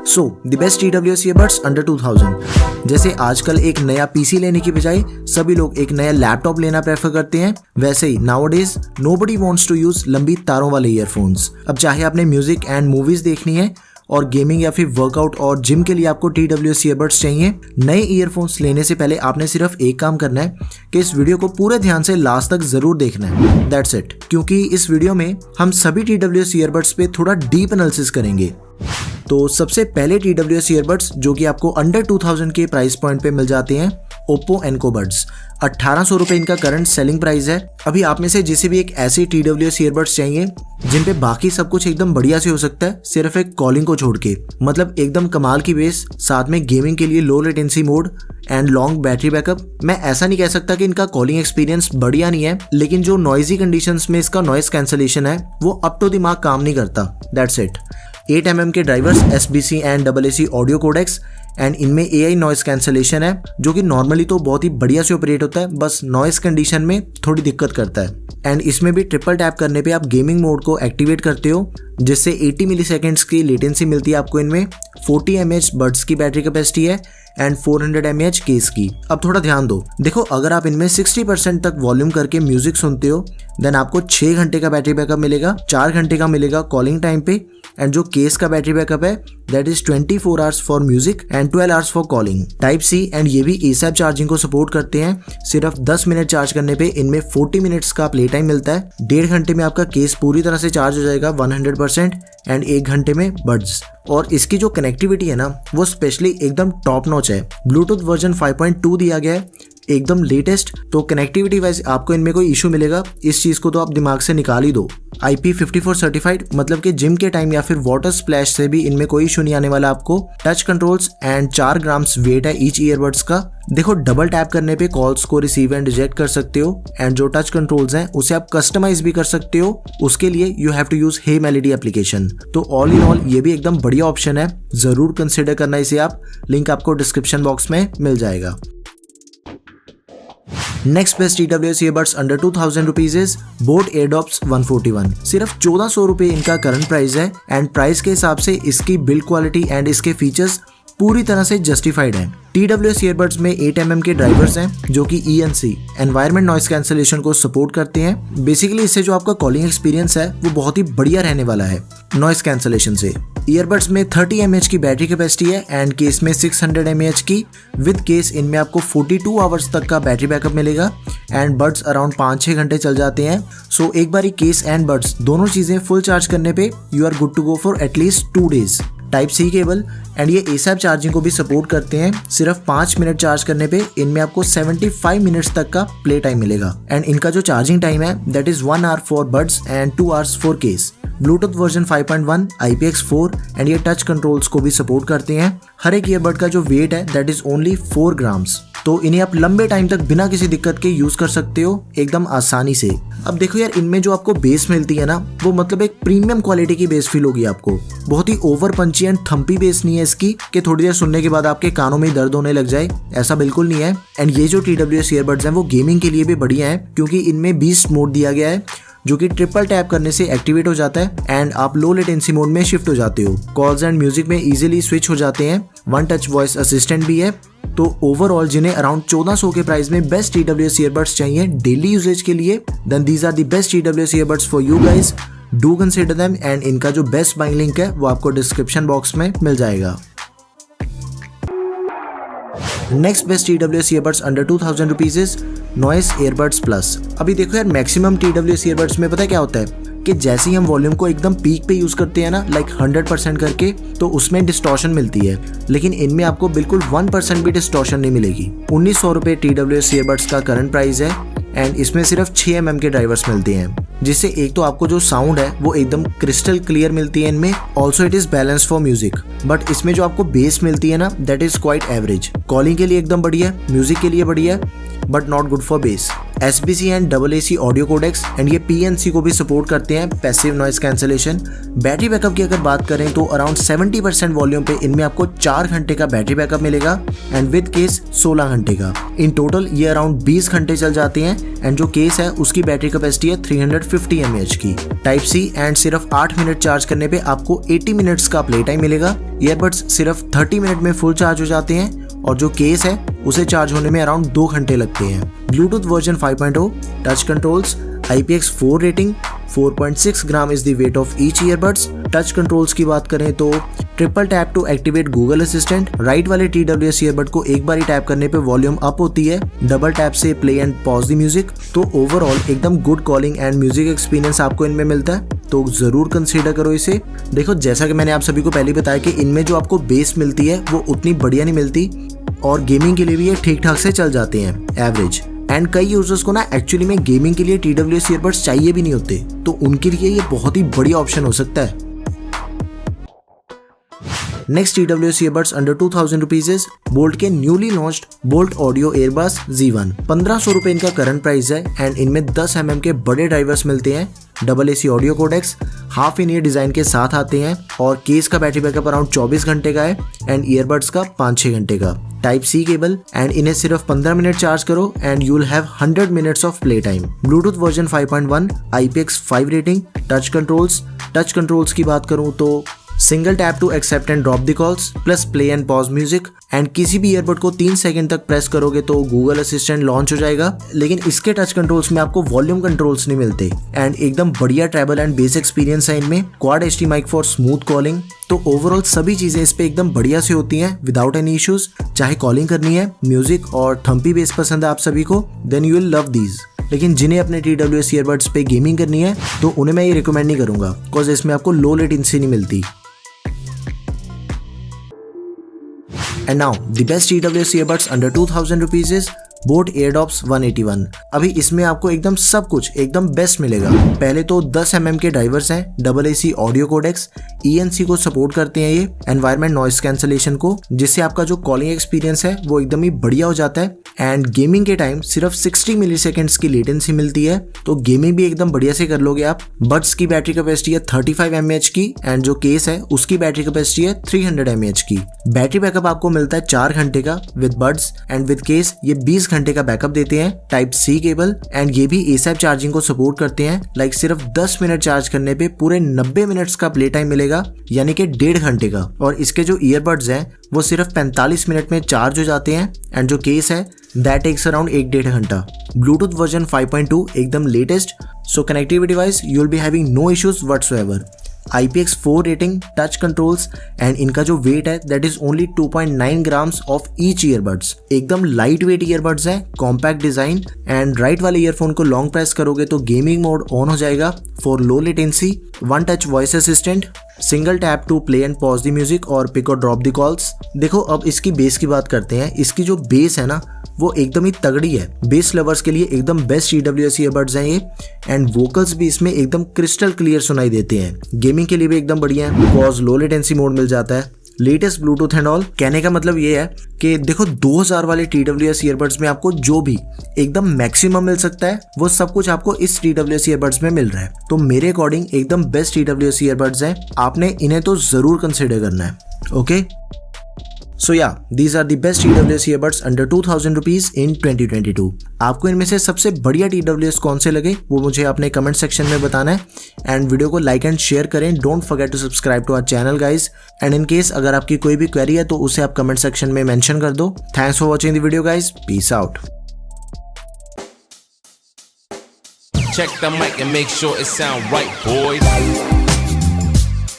So the best TWS earbuds under 2000। जैसे आजकल एक नया पीसी लेने की बजाय सभी लोग एक नया लैपटॉप लेना प्रेफर करते हैं, वैसे ही nowadays nobody wants to use लंबी तारों वाले ईयरफोन्स। अब चाहे आपने म्यूजिक एंड मूवीज देखनी है और गेमिंग या फिर वर्कआउट और जिम के लिए आपको TWS ईयरबड्स चाहिए, नए ईयरफोन्स लेने से पहले आपने सिर्फ एक काम करना है कि इस वीडियो को पूरे ध्यान से लास्ट तक जरूर देखना है। That's it. क्योंकि इस वीडियो में हम सभी TWS ईयरबड्स पे थोड़ा डीप एनालिसिस करेंगे। तो सबसे पहले TWS ईयरबड्स जो कि आपको अंडर 2000 के प्राइस पॉइंट पे मिल जाते हैं, ओप्पो एनको बड्स। 1800 रुपए इनका करंट सेलिंग प्राइस है। अभी आप में से जिसे भी एक ऐसे TWS ईयरबड्स चाहिए जिन पे बाकी सब कुछ एकदम बढ़िया से हो सकता है, सिर्फ एक कॉलिंग को छोड़ के, मतलब एकदम कमाल की बेस, साथ में गेमिंग के लिए low latency mode and long battery backup. मैं ऐसा नहीं कह सकता कि इनका कॉलिंग एक्सपीरियंस बढ़िया नहीं है, लेकिन जो नॉइजी कंडीशंस में इसका नॉइस कैंसलेशन है वो अप टू दिमाग काम नहीं करता। That's it. 8mm के drivers, SBC and AAC audio codecs and इनमें AI नॉइस कैंसलेशन है जो कि नॉर्मली तो बहुत ही बढ़िया से ऑपरेट होता है, बस नॉइस कंडीशन में थोड़ी दिक्कत करता है। एंड इसमें भी ट्रिपल टैप करने पे आप गेमिंग मोड को एक्टिवेट करते हो जिससे 80 मिलीसेकंड्स की लेटेंसी मिलती है आपको। इनमें 40 mAh बड्स की बैटरी कैपेसिटी है एंड 400 mAh केस की। अब थोड़ा ध्यान दो, देखो अगर आप इनमें 60% तक वॉल्यूम करके म्यूजिक सुनते हो देन आपको 6 घंटे का बैटरी बैकअप मिलेगा, 4 घंटे का मिलेगा कॉलिंग टाइम पे। एंड जो केस का बैटरी बैकअप है that is 24 hours for music and 12 hours for calling. Type C and ये भी ASAP चार्जिंग को सपोर्ट करते हैं। सिर्फ 10 मिनट चार्ज करने पे इनमें 40 मिनट्स का प्ले टाइम मिलता है। 1.5 घंटे में आपका केस पूरी तरह से चार्ज हो जाएगा 100% एंड 1 घंटे में बड्स। और इसकी जो कनेक्टिविटी है ना वो स्पेशली एकदम टॉप नॉच है। ब्लूटूथ वर्जन 5.2 दिया गया है, एकदम लेटेस्ट। तो कनेक्टिविटी वाइज आपको इनमें कोई इशू मिलेगा इस चीज को तो आप दिमाग से निकाल ही दो। IP54 सर्टिफाइड, मतलब कि जिम के टाइम या फिर वाटर स्प्लैश से भी इनमें कोई इशू नहीं आने वाला आपको। Touch controls and 4 grams wait है ईच ईयरबड्स का। देखो डबल टैप करने पे कॉल्स को रिसीव एंड रिजेक्ट कर सकते हो एंड जो टच कंट्रोल्स हैं उसे आप कस्टमाइज भी कर सकते हो। उसके लिए you have to use Hey Melody application. तो ऑल इन ऑल ये भी एकदम बढ़िया ऑप्शन है, जरूर कंसिडर करना इसे आप। लिंक आपको डिस्क्रिप्शन बॉक्स में मिल जाएगा। Next best TWS earbuds under 2000 rupees is boat Airdopes 141। सिर्फ 1400 रुपए इनका करंट प्राइस है एंड प्राइस के हिसाब से इसकी बिल्ड क्वालिटी एंड इसके फीचर्स पूरी तरह से जस्टिफाइड हैं। TWS ईयरबड्स में 8mm के ड्राइवर्स हैं जो कि ENC एनवायरमेंट नॉइस कैंसलेशन को सपोर्ट करते हैं। बेसिकली इससे जो आपका कॉलिंग एक्सपीरियंस है वो बहुत ही बढ़िया रहने वाला है नॉइस कैंसलेशन से। ईयरबड्स में 30 mAh की बैटरी कैपेसिटी है एंड केस में 600 mAh की। विद केस इनमें आपको 42 आवर्स तक का बैटरी बैकअप मिलेगा एंड बड्स अराउंड 5-6 घंटे चल जाते हैं। सो एक बारी केस एंड बड्स दोनों चीजें फुल चार्ज करने पे you are good to go for at least 2 days. Type C cable and ये ASAP चार्जिंग को भी सपोर्ट करते हैं। सिर्फ 5 मिनट चार्ज करने पे इनमें आपको 75 मिनट्स तक का प्ले टाइम मिलेगा एंड इनका जो चार्जिंग टाइम है that is 1 hour for buds and 2 hours for case. Bluetooth version 5.1, IPX4 and ये टच कंट्रोल्स को भी सपोर्ट करते हैं। हर एक ईयरबड का जो वेट है दैट इज ओनली 4 ग्राम्स। तो इन्हें आप लंबे टाइम तक बिना किसी दिक्कत के यूज कर सकते हो एकदम आसानी से। अब देखो यार, इनमें जो आपको बेस मिलती है ना वो मतलब एक प्रीमियम क्वालिटी की बेस फील होगी आपको। बहुत ही over Panchi and Thampi base नहीं है इसकी कि थोड़ी देर सुनने के बाद आपके कानों में दर्द होने लग जाए, ऐसा बिल्कुल नहीं है। एंड ये जो TWS ईयरबड्स हैं वो गेमिंग के लिए भी बढ़िया है क्योंकि इनमें बीस्ट मोड दिया गया है जो कि ट्रिपल टैप करने से एक्टिवेट हो जाता है एंड आप लो लेटेंसी मोड में शिफ्ट हो जाते हो। कॉल्स एंड म्यूजिक में इजीली स्विच हो जाते हैं। 1 टच वॉइस असिस्टेंट भी है। तो ओवरऑल जिन्हें अराउंड 1400 के प्राइस में बेस्ट TWS ईयरबड्स चाहिए डेली यूजेज के लिए then these are the best TWS earbuds for you guys. Do consider them and इनका जो बेस्ट बाइंग लिंक है वो आपको डिस्क्रिप्शन बॉक्स में मिल जाएगा। Next best TWS earbuds under 2000 rupees is Noise Airbuds plus. अभी देखो यार, मैक्सिमम TWS ईयरबड्स में पता है क्या होता है कि जैसे ही हम वॉल्यूम को एकदम पीक पे यूज करते हैं ना, लाइक 100% करके, तो उसमें डिस्टॉर्शन मिलती है। लेकिन इनमें आपको बिल्कुल 1% भी डिस्टॉर्शन नहीं मिलेगी। 1900 रुपए TWS ईयरबड्स का करंट प्राइस है एंड इसमें सिर्फ 6mm के ड्राइवर्स मिलते हैं जिससे एक तो आपको जो साउंड है वो एकदम क्रिस्टल क्लियर मिलती है इनमें। Also it is balance for music. But इसमें जो आपको बेस मिलती है ना that is quite average. Calling के लिए एकदम बढ़िया है, म्यूजिक के लिए बढ़िया है, but not good for bass. SBC and AAC audio codecs and ये PNC को भी सपोर्ट करते हैं, passive noise cancellation. Battery backup की अगर बात करें तो अराउंड 70% वॉल्यूम पे इनमें आपको 4 घंटे का बैटरी बैकअप मिलेगा एंड विद केस 16 घंटे का। इन टोटल ये अराउंड 20 घंटे चल जाते हैं एंड जो केस है उसकी बैटरी कैपेसिटी है 350 mAh की। टाइप सी एंड सिर्फ 8 मिनट चार्ज करने पे आपको 80 मिनट्स का प्ले टाइम मिलेगा। ईयरबड्स सिर्फ 30 मिनट में फुल चार्ज हो जाते हैं और जो केस है उसे चार्ज होने में अराउंड 2 घंटे लगते हैं। Bluetooth version 5.0, touch controls, IPX4 rating, 4.6 gram is the weight of each earbuds. Touch controls की बात करें तो triple tap to activate Google Assistant. Right वाले TWS ईयरबड को एक बार ही टैप करने पे वॉल्यूम अप होती है, डबल टैप से play and pause the music. तो ओवरऑल एकदम good calling and music experience आपको इनमें मिलता है, तो जरूर कंसीडर करो इसे। देखो जैसा कि मैंने आप सभी को पहले बताया कि इनमें जो आपको बेस मिलती है वो उतनी बढ़िया नहीं मिलती और गेमिंग के लिए भी ये ठीक ठाक से चल जाते हैं, एवरेज। एंड कई यूजर्स को ना एक्चुअली में गेमिंग के लिए TWS ईयरबड्स चाहिए भी नहीं होते, तो उनके लिए ये बहुत ही बढ़िया ऑप्शन हो सकता है। Next TWS earbuds under 2000 rupees is Boult के newly launched Boult audio airbuds Z1। 1500 रुपए इनका करंट प्राइस है एंड इनमें 10 mm के बड़े ड्राइवर्स मिलते हैं, AAC audio codecs, half in ear design के साथ आते हैं और केस का बैटरी बैकअप अराउंड 24 घंटे का है एंड ईयरबड्स का 5-6 घंटे का। टाइप सी केबल एंड इन्हें सिर्फ 15 मिनट चार्ज करो and you will have 100 minutes of play time. Bluetooth version 5.1, IPX5 rating. Touch controls की बात करूं तो single tap to accept and drop the calls plus play and pause music and किसी भी earbud को 3 second तक press करोगे तो गूगल असिस्टेंट लॉन्च हो जाएगा। लेकिन इसके टच कंट्रोल्स में आपको वॉल्यूम कंट्रोल्स नहीं मिलते एंड एकदम बढ़िया ट्रैवल एंड बेस एक्सपीरियंस है इनमें। Quad HT mic for smooth calling. तो ओवरऑल सभी चीजें इस पे एकदम बढ़िया से होती हैं विदाउट एनी इश्यूज। चाहे कॉलिंग करनी है, म्यूजिक और थम्पी बेस पसंद है आप सभी को, then you will love these. लेकिन जिन्हें अपने TWS ईयरबड्स पे गेमिंग करनी है तो उन्हें मैं ये रिकमेंड नहीं करूंगा बिकॉज इसमें आपको लो लेटेंसी नहीं मिलती। And now the best TWS earbuds under 2000 rupees is boat Airdopes 181। अभी इसमें आपको एकदम सब कुछ एकदम बेस्ट मिलेगा। पहले तो 10 mm के ड्राइवर्स हैं, AAC ऑडियो कोडेक्स, ENC को सपोर्ट करते हैं ये, एनवायरमेंट नॉइस कैंसलेशन को, जिससे आपका जो कॉलिंग एक्सपीरियंस है वो एकदम ही बढ़िया हो जाता है एंड गेमिंग के टाइम सिर्फ 60 मिलीसेकंड्स की लेटेंसी मिलती है, तो गेमिंग भी एकदम बढ़िया से कर लोगे आप। बड्स की बैटरी कैपेसिटी है 35 mAh की एंड जो केस है उसकी बैटरी कैपेसिटी है 300 mAh की। बैटरी बैकअप आपको मिलता है 4 घंटे का with buds and with case ये 20 घंटे का बैकअप देते हैं। टाइप सी केबल एंड ये भी ASAP चार्जिंग को सपोर्ट करते हैं। लाइक सिर्फ 10 मिनट चार्ज करने पे पूरे 90 मिनट्स का प्ले टाइम मिलेगा, यानी कि 1.5 घंटे का। और इसके जो ईयरबड्स हैं वो सिर्फ 45 मिनट में चार्ज हो जाते हैं एंड जो केस है दैट टेक्स अराउंड 1-1.5 घंटा। ब्लूटूथ वर्जन 5.2 एकदम latest, so connectivity wise you will be having no issues whatsoever. IPX4 rating, touch controls and इनका जो वेट है that is only 2.9 grams of each earbuds. एकदम light weight earbuds है, compact design and right वाले earphone को long press करोगे तो gaming mode on हो जाएगा for low latency. 1 touch voice assistant, single tap to play and pause the music और pick और ड्रॉप द कॉल्स। देखो अब इसकी बेस की बात करते हैं। इसकी जो बेस है ना वो एकदम ही तगड़ी है। बेस लवर्स के लिए एकदम बेस्ट TWS ईयरबड्स हैं ये एंड वोकल्स भी इसमें एकदम क्रिस्टल क्लियर सुनाई देते हैं। गेमिंग के लिए भी एकदम बढ़िया है, कॉज लो लेटेंसी मोड मिल जाता है। Latest Bluetooth and all. कहने का मतलब ये है कि देखो 2000 वाले TWS ईयरबड्स में आपको जो भी एकदम मैक्सिमम मिल सकता है वो सब कुछ आपको इस TWS ईयरबड्स में मिल रहा है। तो मेरे अकॉर्डिंग एकदम बेस्ट TWS ईयरबड्स हैं, आपने इन्हें तो जरूर कंसिडर करना है। Okay, So yeah, these are the best TWS earbuds under 2000 rupees in 2022. आपको इनमें से सबसे बढ़िया TWS कौन से लगे वो मुझे अपने कमेंट सेक्शन में बताना है एंड वीडियो को लाइक एंड शेयर करें। Don't forget to subscribe to our channel guys and in case अगर आपकी कोई भी क्वेरी है तो उसे आप कमेंट सेक्शन में मेंशन कर दो। Thanks for watching the video guys, peace out. Check the mic and make sure it sound right, boys.